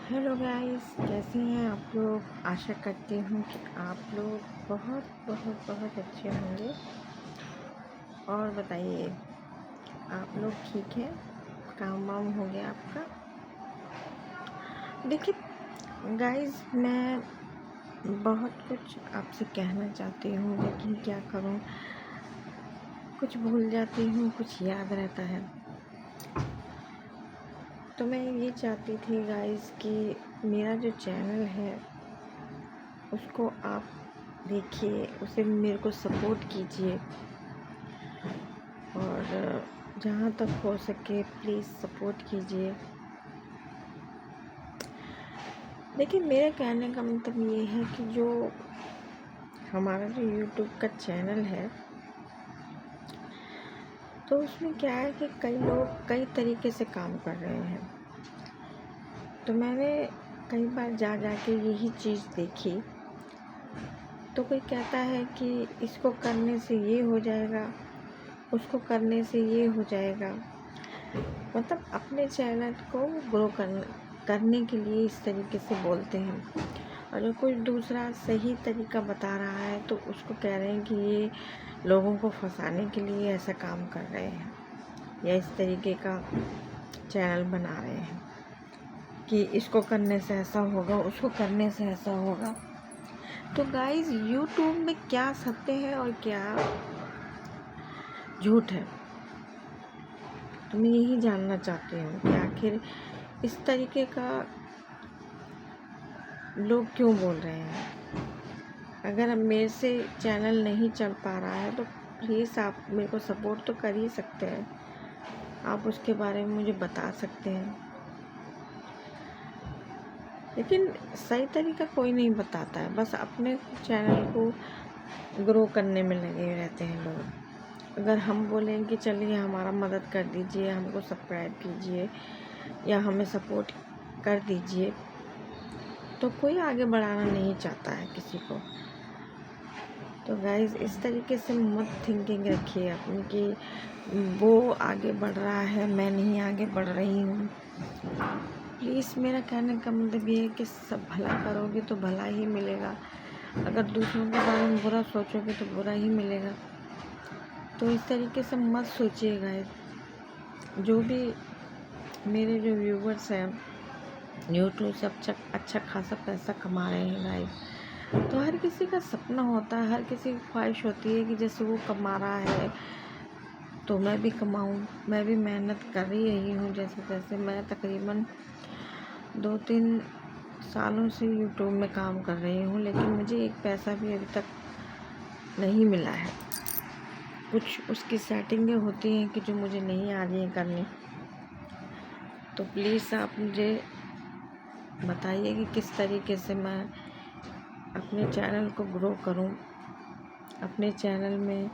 Hello guys, कैसे हैं आप लोग। आशा करती हूँ कि आप लोग बहुत बहुत बहुत अच्छे होंगे। और बताइए, आप लोग ठीक हैं? काम वाम हो गया आपका? देखिए गाइस, मैं बहुत कुछ आपसे कहना चाहती हूँ, लेकिन क्या करूँ, कुछ भूल जाती हूँ, कुछ याद रहता है। तो मैं ये चाहती थी गाइस कि मेरा जो चैनल है उसको आप देखिए, उसे मेरे को सपोर्ट कीजिए, और जहाँ तक हो सके प्लीज़ सपोर्ट कीजिए। देखिए, मेरे कहने का मतलब ये है कि जो हमारा जो यूट्यूब का चैनल है, तो उसमें क्या है कि कई लोग कई तरीके से काम कर रहे हैं। तो मैंने कई बार जा के यही चीज़ देखी। तो कोई कहता है कि इसको करने से ये हो जाएगा, उसको करने से ये हो जाएगा। मतलब अपने चैनल को ग्रो करने के लिए इस तरीके से बोलते हैं। और जो कोई दूसरा सही तरीका बता रहा है तो उसको कह रहे हैं कि ये लोगों को फंसाने के लिए ऐसा काम कर रहे हैं, या इस तरीके का चैनल बना रहे हैं कि इसको करने से ऐसा होगा, उसको करने से ऐसा होगा। तो गाइस, यूट्यूब में क्या सत्य है और क्या झूठ है, तो मैं यही जानना चाहती हूँ कि आखिर इस तरीके का लोग क्यों बोल रहे हैं। अगर अब मेरे से चैनल नहीं चल पा रहा है तो प्लीज़ आप मेरे को सपोर्ट तो कर ही सकते हैं। आप उसके बारे में मुझे बता सकते हैं, लेकिन सही तरीका कोई नहीं बताता है। बस अपने चैनल को ग्रो करने में लगे रहते हैं लोग। अगर हम बोलें कि चलिए हमारा मदद कर दीजिए, हमको सब्सक्राइब कीजिए या हमें सपोर्ट कर दीजिए, तो कोई आगे बढ़ाना नहीं चाहता है किसी को। तो गाइस, इस तरीके से मत थिंकिंग रखिए अपनी कि वो आगे बढ़ रहा है, मैं नहीं आगे बढ़ रही हूँ। प्लीज़, मेरा कहने का मतलब ये है कि सब भला करोगे तो भला ही मिलेगा। अगर दूसरों के बारे में बुरा सोचोगे तो बुरा ही मिलेगा। तो इस तरीके से मत सोचिए गाइस। जो भी मेरे जो व्यूवर्स हैं यूट्यूब से अच्छा खासा पैसा कमा रहे हैं गाइस, तो हर किसी का सपना होता है, हर किसी की ख्वाहिश होती है कि जैसे वो कमा रहा है तो मैं भी कमाऊं। मैं भी मेहनत कर ही रही हूँ जैसे तैसे। मैं तकरीबन 2-3 सालों से यूट्यूब में काम कर रही हूँ, लेकिन मुझे एक पैसा भी अभी तक नहीं मिला है। कुछ उसकी सेटिंगें होती हैं कि जो मुझे नहीं आ रही हैं करनी। तो प्लीज़ आप मुझे बताइए कि किस तरीके से मैं अपने चैनल को ग्रो करूं। अपने चैनल में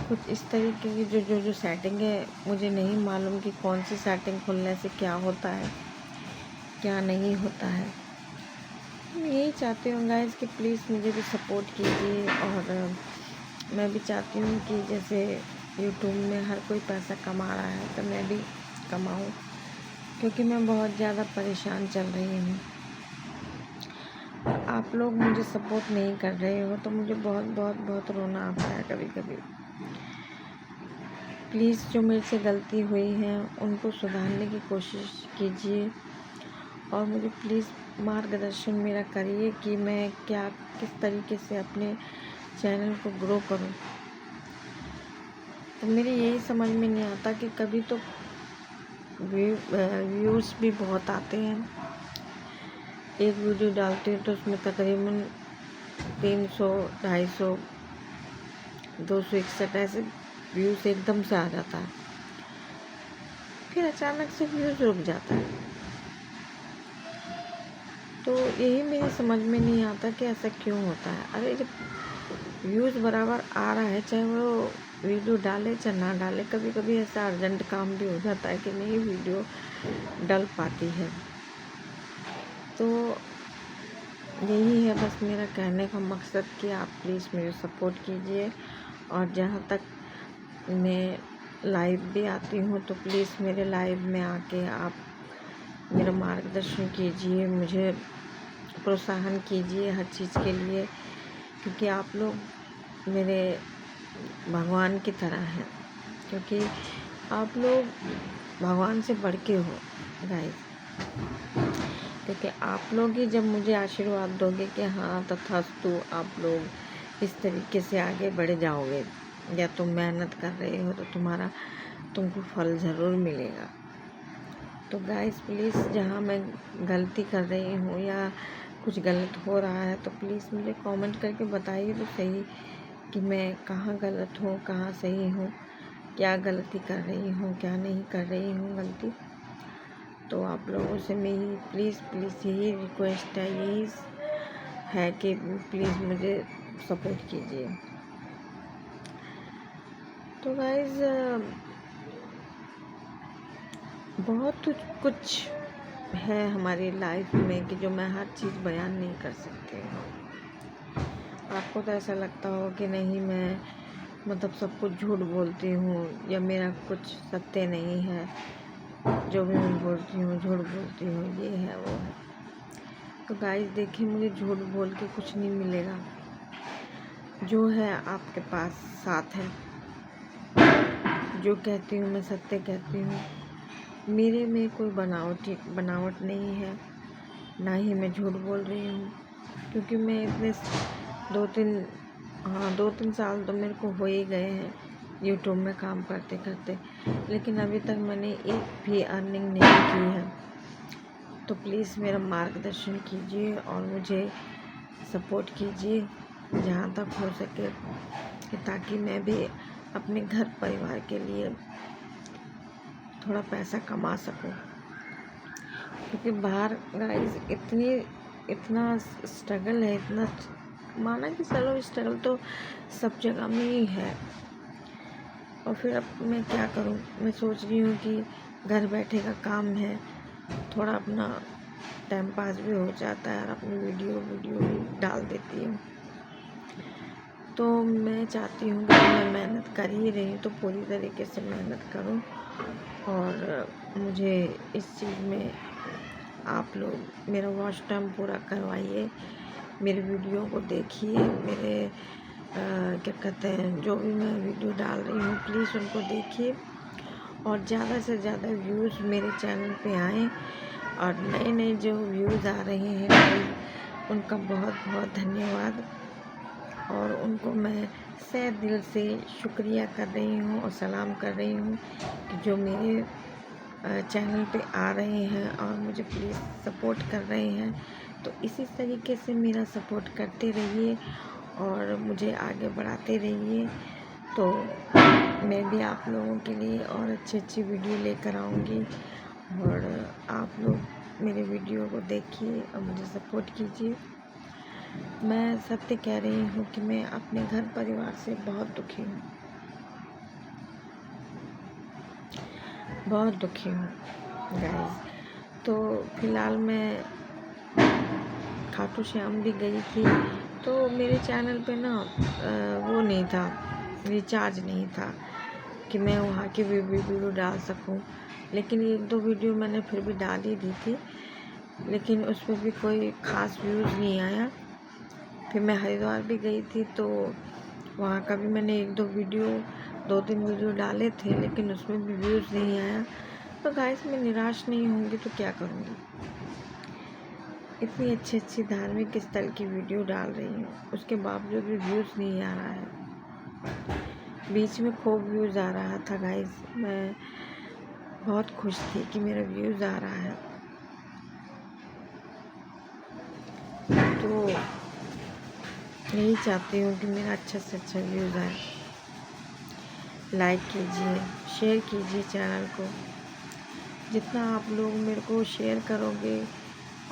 कुछ इस तरीके की जो सेटिंग है, मुझे नहीं मालूम कि कौन सी सेटिंग खुलने से क्या होता है, क्या नहीं होता है। मैं यही चाहती हूँ गाइस कि प्लीज़ मुझे भी सपोर्ट कीजिए। और मैं भी चाहती हूँ कि जैसे यूट्यूब में हर कोई पैसा कमा रहा है तो मैं भी कमाऊँ, क्योंकि मैं बहुत ज़्यादा परेशान चल रही हूँ। आप लोग मुझे सपोर्ट नहीं कर रहे हो तो मुझे बहुत बहुत बहुत रोना आता है कभी कभी। प्लीज़, जो मेरे से गलती हुई है उनको सुधारने की कोशिश कीजिए, और मुझे प्लीज़ मार्गदर्शन मेरा करिए कि मैं किस तरीके से अपने चैनल को ग्रो करूं। तो मेरे यही समझ में नहीं आता कि कभी तो व्यूज़ भी बहुत आते हैं। एक वीडियो डालती हूँ तो उसमें तकरीबन 300, 250, 261 ऐसे व्यूज़ एकदम से आ जाता है, फिर अचानक से व्यूज़ रुक जाता है। तो यही मेरी समझ में नहीं आता कि ऐसा क्यों होता है। अरे जब व्यूज़ बराबर आ रहा है, चाहे वो वीडियो डाले चाहे ना डाले, कभी कभी ऐसा अर्जेंट काम भी हो जाता है कि नहीं वीडियो डल पाती है। तो यही है बस मेरा कहने का मकसद कि आप प्लीज़ मेरे सपोर्ट कीजिए। और जहाँ तक मैं लाइव भी आती हूँ तो प्लीज़ मेरे लाइव में आके आप मेरा मार्गदर्शन कीजिए, मुझे प्रोत्साहन कीजिए हर चीज़ के लिए, क्योंकि आप लोग मेरे भगवान की तरह हैं, क्योंकि आप लोग भगवान से बढ़ के हो गाइस, क्योंकि आप लोग ही जब मुझे आशीर्वाद दोगे कि हाँ तथास्तु आप लोग इस तरीके से आगे बढ़ जाओगे, या तुम मेहनत कर रहे हो तो तुमको फल ज़रूर मिलेगा। तो गाइस प्लीज़, जहाँ मैं गलती कर रही हूँ या कुछ गलत हो रहा है तो प्लीज़ मुझे कमेंट करके बताइए तो सही कि मैं कहाँ गलत हूँ, कहाँ सही हूँ, क्या गलती कर रही हूँ, क्या नहीं कर रही हूँ गलती। तो आप लोगों से मेरी प्लीज़ यही रिक्वेस्ट है, यही है कि प्लीज़ मुझे सपोर्ट कीजिए। तो गाइस बहुत कुछ है हमारी लाइफ में कि जो मैं हर चीज़ बयान नहीं कर सकती हूँ। आपको तो ऐसा लगता हो कि नहीं, मैं मतलब सब कुछ झूठ बोलती हूँ या मेरा कुछ सत्य नहीं है, जो भी मैं बोलती हूँ झूठ बोलती हूँ, ये है वो है। तो गाइस देखिए, मुझे झूठ बोल के कुछ नहीं मिलेगा, जो है आपके पास साथ है। जो कहती हूँ मैं सत्य कहती हूँ, मेरे में कोई बनावट नहीं है, ना ही मैं झूठ बोल रही हूँ, क्योंकि मैं इतने 2-3 साल तो मेरे को हो ही गए हैं यूट्यूब में काम करते करते, लेकिन अभी तक मैंने एक भी अर्निंग नहीं की है। तो प्लीज़ मेरा मार्गदर्शन कीजिए और मुझे सपोर्ट कीजिए जहाँ तक हो सके, कि ताकि मैं भी अपने घर परिवार के लिए थोड़ा पैसा कमा सकूं। क्योंकि बाहर गाइस इतना स्ट्रगल है, इतना माना कि चलो स्ट्रगल तो सब जगह में ही है। और फिर अब मैं क्या करूं, मैं सोच रही हूँ कि घर बैठे का काम है, थोड़ा अपना टाइम पास भी हो जाता है और अपनी वीडियो भी डाल देती हूँ। तो मैं चाहती हूँ कि मैं मेहनत कर ही रही हूँ तो पूरी तरीके से मेहनत करूँ, और मुझे इस चीज़ में आप लोग मेरा वॉच टाइम पूरा करवाइए, मेरे वीडियो को देखिए, मेरे क्या कहते हैं, जो भी मैं वीडियो डाल रही हूँ प्लीज़ उनको देखिए, और ज़्यादा से ज़्यादा व्यूज़ मेरे चैनल पे आएँ, और नए जो व्यूज़ आ रहे हैं उनका बहुत बहुत धन्यवाद, और उनको मैं सहे दिल से शुक्रिया कर रही हूँ और सलाम कर रही हूँ कि जो मेरे चैनल पे आ रहे हैं और मुझे प्लीज़ सपोर्ट कर रहे हैं। तो इसी तरीके से मेरा सपोर्ट करते रहिए और मुझे आगे बढ़ाते रहिए। तो मैं भी आप लोगों के लिए और अच्छी वीडियो लेकर आऊँगी, और आप लोग मेरे वीडियो को देखिए और मुझे सपोर्ट कीजिए। मैं सत्य कह रही हूँ कि मैं अपने घर परिवार से बहुत दुखी हूँ, बहुत दुखी हूँ गाइस। तो फिलहाल मैं खाटू श्याम भी गई थी, तो मेरे चैनल पे ना वो नहीं था, रिचार्ज नहीं था कि मैं वहाँ की वीडियो डाल सकूँ। लेकिन 1-2 वीडियो मैंने फिर भी डाल ही दी थी, लेकिन उस पर भी कोई ख़ास व्यूज़ नहीं आया। फिर मैं हरिद्वार भी गई थी, तो वहाँ का भी मैंने 2-3 वीडियो डाले थे, लेकिन उसमें भी व्यूज़ नहीं आया। तो गाइस मैं निराश नहीं होंगी तो क्या करूँगी, इतनी अच्छी धार्मिक स्थल की वीडियो डाल रही हूँ, उसके बावजूद भी व्यूज़ नहीं आ रहा है। बीच में खूब व्यूज़ आ रहा था गाइस, मैं बहुत खुश थी कि मेरा व्यूज़ आ रहा है। तो यही चाहती हूँ कि मेरा अच्छा से अच्छा व्यूज़ आए। लाइक कीजिए, शेयर कीजिए चैनल को। जितना आप लोग मेरे को शेयर करोगे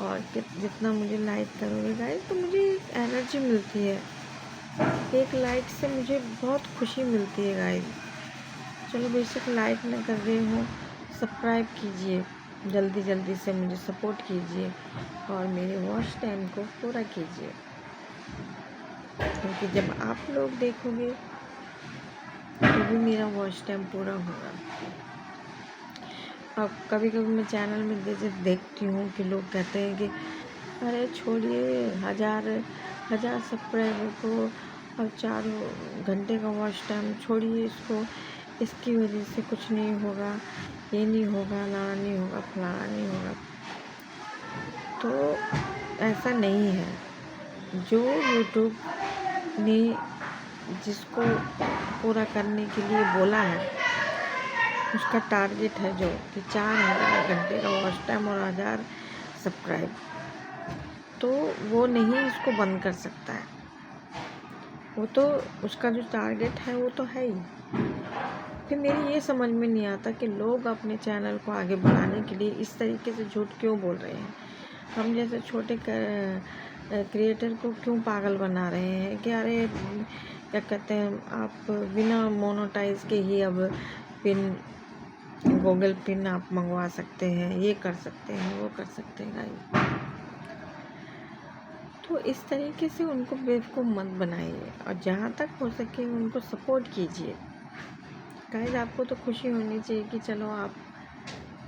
और जितना मुझे लाइक करोगे गाइस, तो मुझे एनर्जी मिलती है। एक लाइक से मुझे बहुत खुशी मिलती है गाइस। चलो बेशक लाइक ना कर रहे हो, सब्सक्राइब कीजिए, जल्दी से मुझे सपोर्ट कीजिए और मेरे वॉच टाइम को पूरा कीजिए, क्योंकि जब आप लोग देखोगे तो भी मेरा वॉच टाइम पूरा होगा। अब कभी कभी मैं चैनल में जैसे देखती हूँ कि लोग कहते हैं कि अरे छोड़िए, हज़ार सब्सक्राइबर को और 4 घंटे का वॉच टाइम, छोड़िए इसको, इसकी वजह से कुछ नहीं होगा, ये नहीं होगा, लाना नहीं होगा, फलाना नहीं होगा। तो ऐसा नहीं है। जो यूट्यूब ने जिसको पूरा करने के लिए बोला है, उसका टारगेट है जो कि 4,000 घंटे का वॉच टाइम और 1,000 सब्सक्राइब, तो वो नहीं इसको बंद कर सकता है। वो तो उसका जो टारगेट है वो तो है ही। फिर मेरी ये समझ में नहीं आता कि लोग अपने चैनल को आगे बढ़ाने के लिए इस तरीके से झूठ क्यों बोल रहे हैं। हम जैसे छोटे क्रिएटर को क्यों पागल बना रहे हैं कि अरे क्या कहते हैं, आप बिना मोनेटाइज के ही अब पिन, गूगल पिन आप मंगवा सकते हैं, ये कर सकते हैं, वो कर सकते हैं। गाइस, तो इस तरीके से उनको बेवकूफ़ मत बनाइए और जहाँ तक हो सके उनको सपोर्ट कीजिए। गाइस, आपको तो खुशी होनी चाहिए कि चलो आप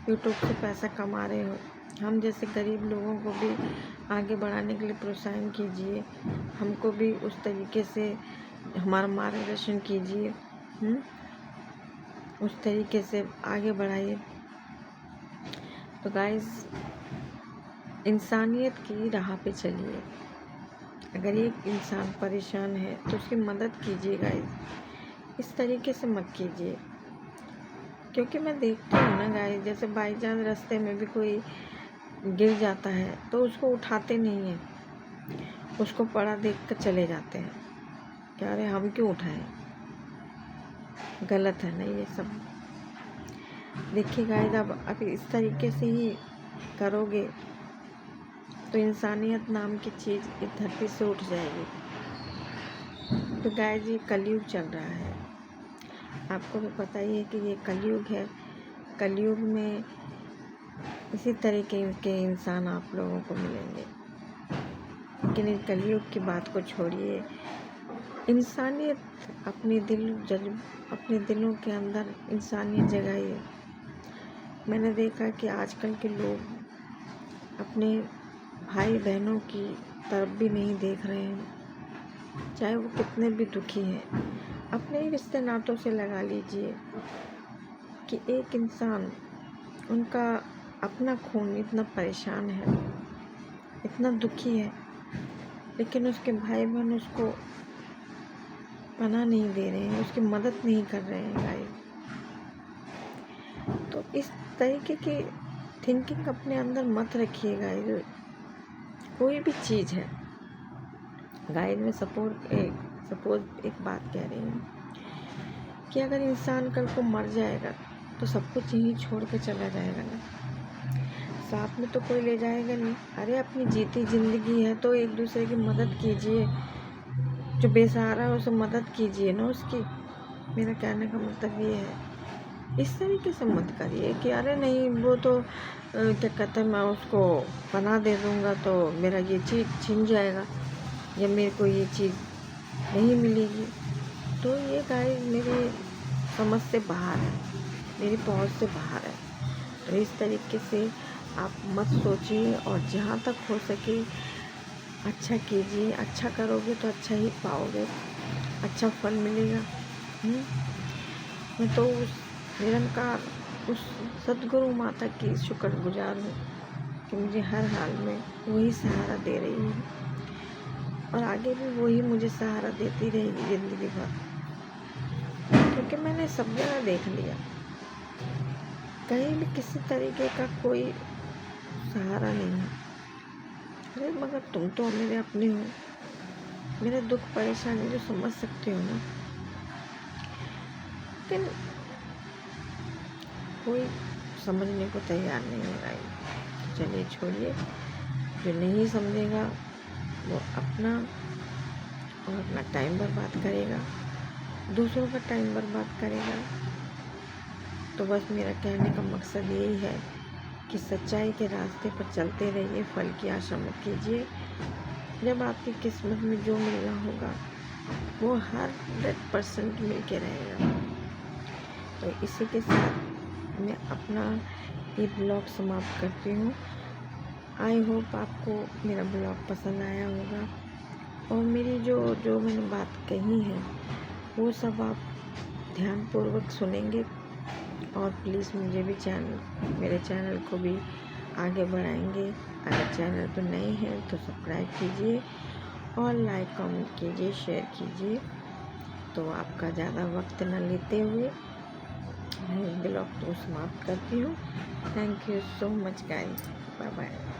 यूट्यूब से पैसा कमा रहे हो। हम जैसे गरीब लोगों को भी आगे बढ़ाने के लिए प्रोत्साहन कीजिए, हमको भी उस तरीके से हमारा मार्गदर्शन कीजिए, उस तरीके से आगे बढ़ाइए। तो गाइस, इंसानियत की राह पे चलिए। अगर एक इंसान परेशान है तो उसकी मदद कीजिए गाइस, इस तरीके से मत कीजिए। क्योंकि मैं देखती हूँ ना गाइस, जैसे बाई चांस रास्ते में भी कोई गिर जाता है तो उसको उठाते नहीं हैं, उसको पड़ा देख कर चले जाते हैं कि अरे हम क्यों उठाएं। गलत है ना ये सब। देखिए गाइस, अब इस तरीके से ही करोगे तो इंसानियत नाम की चीज़ इस धरती से उठ जाएगी। तो गाइस, ये कलयुग चल रहा है, आपको भी पता ही है कि ये कलयुग है। कलयुग में इसी तरीके के इंसान आप लोगों को मिलेंगे। लेकिन इस कलयुग की बात को छोड़िए, इंसानियत अपने दिलों के अंदर इंसानियत जगाइए। मैंने देखा कि आजकल के लोग अपने भाई बहनों की तरफ भी नहीं देख रहे हैं, चाहे वो कितने भी दुखी हैं। अपने ही रिश्ते नातों से लगा लीजिए कि एक इंसान, उनका अपना खून इतना परेशान है, इतना दुखी है, लेकिन उसके भाई बहन उसको पनाह नहीं दे रहे हैं, उसकी मदद नहीं कर रहे हैं गाइस। तो इस तरीके की थिंकिंग अपने अंदर मत रखिए गाइस। कोई भी चीज़ है गाइस, मैं सपोज एक बात कह रही हूँ कि अगर इंसान कल को मर जाएगा तो सब कुछ यहीं छोड़ के चला जाएगा ना, साथ में तो कोई ले जाएगा नहीं। अरे अपनी जीती ज़िंदगी है तो एक दूसरे की मदद कीजिए, जो बेसहारा है उसे मदद कीजिए ना उसकी। मेरा कहने का मतलब ये है, इस तरीके से मत करिए कि अरे नहीं वो तो क्या कहते हैं, मैं उसको पनाह दे दूँगा तो मेरा ये चीज़ छिन जाएगा या मेरे को ये चीज़ नहीं मिलेगी। तो ये गाइस मेरी समझ से बाहर है, मेरी पहुंच से बाहर है। तो इस तरीके से आप मत सोचिए और जहाँ तक हो सके अच्छा कीजिए। अच्छा करोगे तो अच्छा ही पाओगे, अच्छा फल मिलेगा। मैं तो उस निरंकार, उस सद्गुरु माता की शुक्रगुजार हूँ कि मुझे हर हाल में वही सहारा दे रही है और आगे भी वही मुझे सहारा देती रहेगी ज़िंदगी भर। क्योंकि मैंने सब जगह देख लिया, कहीं भी किसी तरीके का कोई सहारा नहीं है। अरे मगर तुम तो मेरे अपने हो, मेरा दुख परेशानी जो समझ सकते हो ना, लेकिन कोई समझने को तैयार नहीं हो रहा है। चलिए छोड़िए, जो नहीं समझेगा वो अपना और अपना टाइम बर्बाद करेगा, दूसरों का टाइम बर्बाद करेगा। तो बस मेरा कहने का मकसद यही है कि सच्चाई के रास्ते पर चलते रहिए, फल की आशा मत कीजिए। जब आपकी किस्मत में जो मिलना होगा वो 100% मिल के रहेगा। तो इसी के साथ मैं अपना ये ब्लॉग समाप्त करती हूँ। आई होप आपको मेरा ब्लॉग पसंद आया होगा और मेरी जो मैंने बात कही है वो सब आप ध्यानपूर्वक सुनेंगे और प्लीज़ मुझे भी मेरे चैनल को भी आगे बढ़ाएंगे। अगर चैनल पर नए हैं तो सब्सक्राइब कीजिए और लाइक कमेंट कीजिए, शेयर कीजिए। तो आपका ज़्यादा वक्त न लेते हुए मैं ब्लॉग को समाप्त करती हूँ। Thank you so much guys, bye bye.